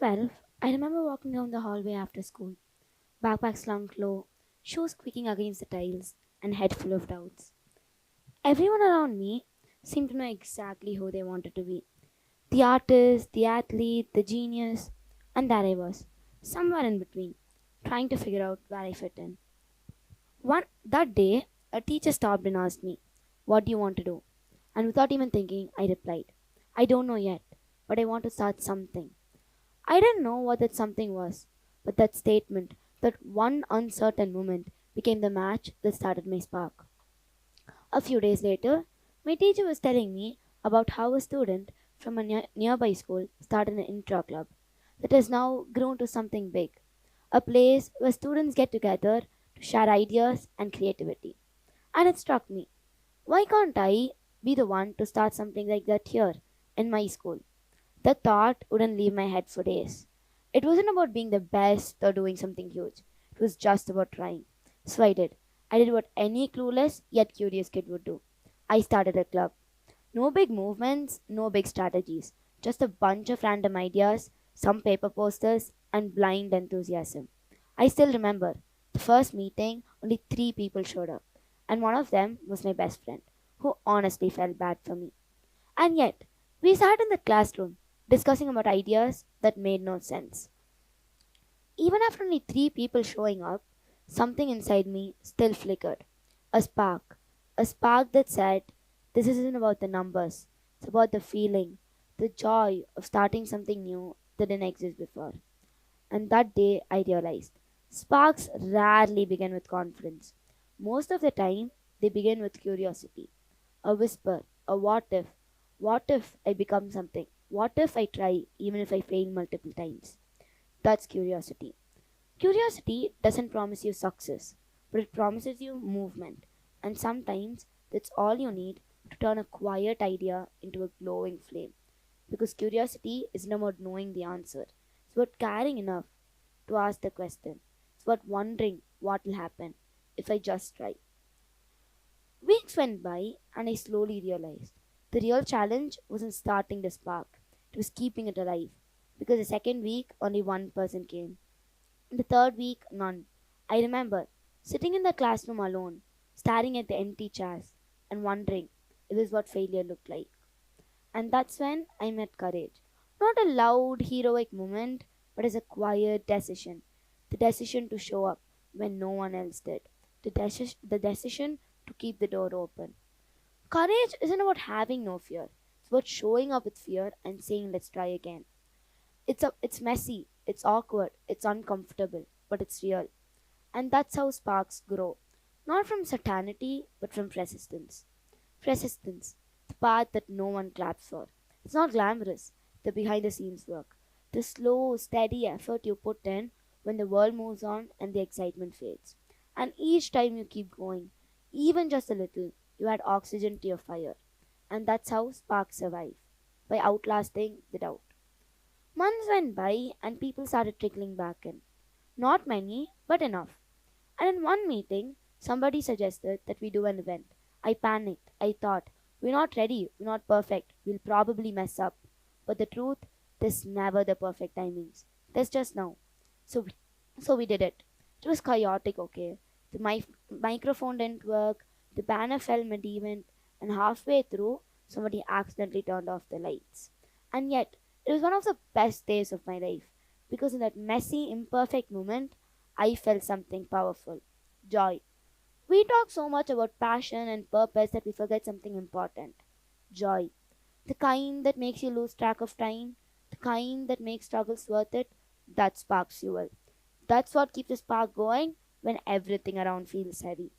12, I remember walking down the hallway after school, backpack slung low, shoes squeaking against the tiles, and head full of doubts. Everyone around me seemed to know exactly who they wanted to be: the artist, the athlete, the genius, and there I was, somewhere in between, trying to figure out where I fit in. That day, a teacher stopped and asked me, "What do you want to do?" And without even thinking, I replied, "I don't know yet, but I want to start something." I didn't know what that something was, but that statement, that one uncertain moment, became the match that started my spark. A few days later, my teacher was telling me about how a student from a nearby school started an intra club that has now grown to something big, a place where students get together to share ideas and creativity. And it struck me, why can't I be the one to start something like that here in my school? The thought wouldn't leave my head for days. It wasn't about being the best or doing something huge. It was just about trying. So I did. I did what any clueless yet curious kid would do. I started a club. No big movements, no big strategies. Just a bunch of random ideas, some paper posters, and blind enthusiasm. I still remember the first meeting, only 3 people showed up. And one of them was my best friend, who honestly felt bad for me. And yet, we sat in the classroom discussing about ideas that made no sense. Even after only 3 people showing up, something inside me still flickered. A spark. A spark that said, "This isn't about the numbers, it's about the feeling, the joy of starting something new that didn't exist before." And that day I realized sparks rarely begin with confidence. Most of the time, they begin with curiosity. A whisper, a what if. What if I become something? What if I try even if I fail multiple times? That's curiosity. Curiosity doesn't promise you success, but it promises you movement. And sometimes that's all you need to turn a quiet idea into a glowing flame. Because curiosity isn't about knowing the answer, it's about caring enough to ask the question. It's about wondering what will happen if I just try. Weeks went by, and I slowly realized the real challenge wasn't starting the spark, it was keeping it alive. Because the second week, only one person came. The third week, none. I remember sitting in the classroom alone, staring at the empty chairs, and wondering if this is what failure looked like. And that's when I met courage. Not a loud, heroic moment, but as a quiet decision. The decision to show up when no one else did. The decision to keep the door open. Courage isn't about having no fear. It's about showing up with fear and saying, "Let's try again." It's messy, it's awkward, it's uncomfortable, but it's real. And that's how sparks grow. Not from certainty, but from persistence. Persistence, the path that no one claps for. It's not glamorous, the behind the scenes work. The slow, steady effort you put in when the world moves on and the excitement fades. And each time you keep going, even just a little, you add oxygen to your fire. And that's how sparks survive, by outlasting the doubt. Months went by and people started trickling back in. Not many, but enough. And in one meeting, somebody suggested that we do an event. I panicked. I thought, "We're not ready, we're not perfect, we'll probably mess up." But the truth, there's never the perfect timings. There's just now. So, we- so we did it. It was chaotic, okay? The microphone didn't work, the banner fell mid event, and halfway through, somebody accidentally turned off the lights. And yet, it was one of the best days of my life because in that messy, imperfect moment, I felt something powerful: joy. We talk so much about passion and purpose that we forget something important: joy. The kind that makes you lose track of time, the kind that makes struggles worth it, that sparks fuel. That's what keeps the spark going when everything around feels heavy.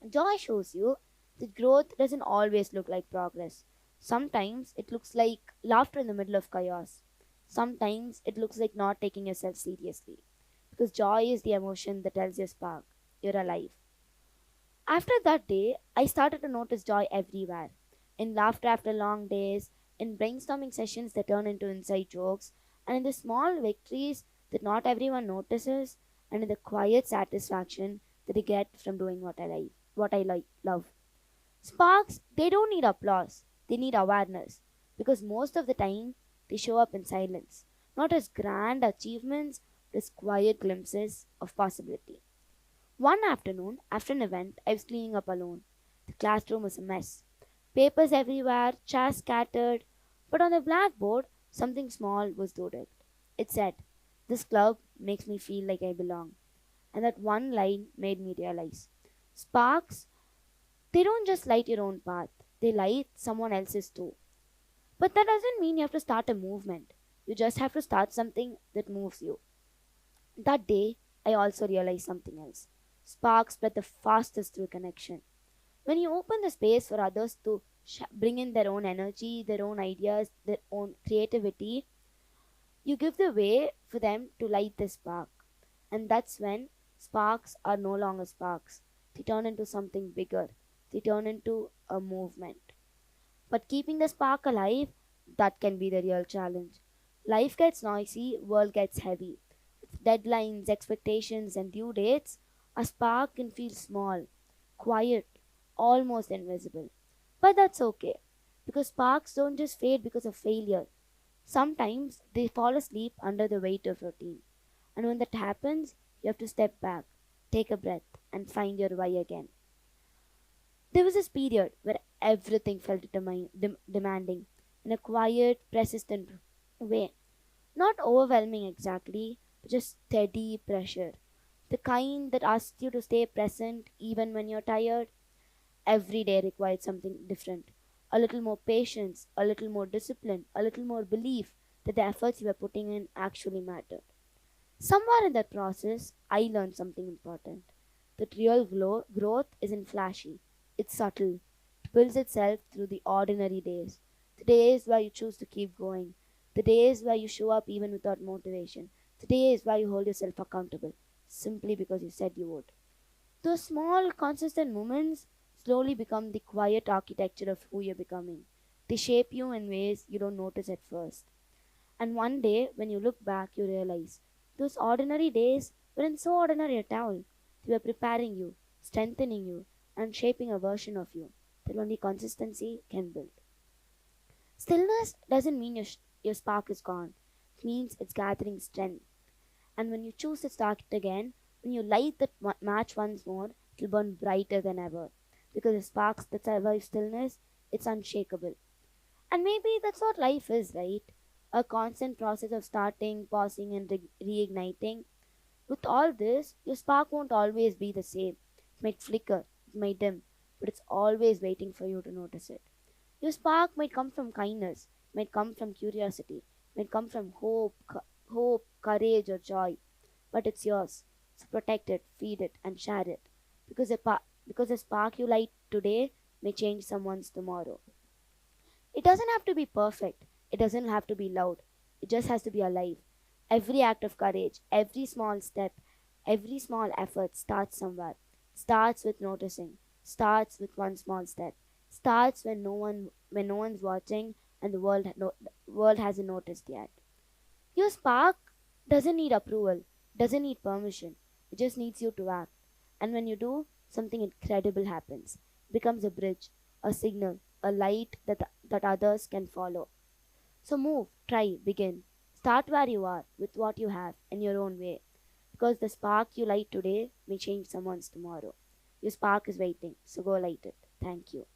Joy shows you that growth doesn't always look like progress. Sometimes it looks like laughter in the middle of chaos. Sometimes it looks like not taking yourself seriously. Because joy is the emotion that tells your spark, "You're alive." After that day, I started to notice joy everywhere: in laughter after long days, in brainstorming sessions that turn into inside jokes, and in the small victories that not everyone notices, and in the quiet satisfaction that I get from doing love. Sparks, they don't need applause, they need awareness, because most of the time they show up in silence. not as grand achievements, but as quiet glimpses of possibility. One afternoon, after an event, I was cleaning up alone. The classroom was a mess. Papers everywhere, chairs scattered, but on the blackboard, something small was doodled. It said, "This club makes me feel like I belong." And that one line made me realize sparks, they don't just light your own path, they light someone else's too. But that doesn't mean you have to start a movement. You just have to start something that moves you. That day, I also realized something else. Sparks spread the fastest through connection. When you open the space for others to bring in their own energy, their own ideas, their own creativity, you give the way for them to light the spark. And that's when sparks are no longer sparks. They turn into something bigger. They turn into a movement. But keeping the spark alive, that can be the real challenge. Life gets noisy, world gets heavy. With deadlines, expectations, and due dates, a spark can feel small, quiet, almost invisible. But that's okay, because sparks don't just fade because of failure. Sometimes they fall asleep under the weight of routine. And when that happens, you have to step back, take a breath, and find your why again. There was this period where everything felt demanding in a quiet, persistent way. Not overwhelming exactly, but just steady pressure. The kind that asks you to stay present even when you're tired. Every day required something different. A little more patience, a little more discipline, a little more belief that the efforts you were putting in actually mattered. Somewhere in that process, I learned something important. That real growth isn't flashy, it's subtle. It builds itself through the ordinary days. The days where you choose to keep going. The days where you show up even without motivation. The days where you hold yourself accountable simply because you said you would. Those small, consistent moments slowly become the quiet architecture of who you're becoming. They shape you in ways you don't notice at first. And one day, when you look back, you realize those ordinary days weren't so ordinary at all. They were preparing you, strengthening you, and shaping a version of you that only consistency can build. Stillness doesn't mean your spark is gone, it means it's gathering strength. And when you choose to start it again, when you light that match once more, it'll burn brighter than ever. Because the sparks that survive stillness, it's unshakable. And maybe that's what life is, right? A constant process of starting, pausing, and reigniting. With all this, your spark won't always be the same. It might flicker, it might dim, but it's always waiting for you to notice it. Your spark might come from kindness, might come from curiosity, might come from hope, courage, or joy, but it's yours. So protect it, feed it, and share it, because because the spark you light today may change someone's tomorrow. It doesn't have to be perfect. It doesn't have to be loud. It just has to be alive. Every act of courage, every small step, every small effort starts somewhere. Starts with noticing. Starts with one small step. Starts when no one's watching and the world hasn't noticed yet. Your spark doesn't need approval, doesn't need permission. It just needs you to act. And when you do, something incredible happens. It becomes a bridge, a signal, a light that others can follow. So move, try, begin. Start where you are, with what you have, in your own way. Because the spark you light today may change someone's tomorrow. Your spark is waiting, so go light it. Thank you.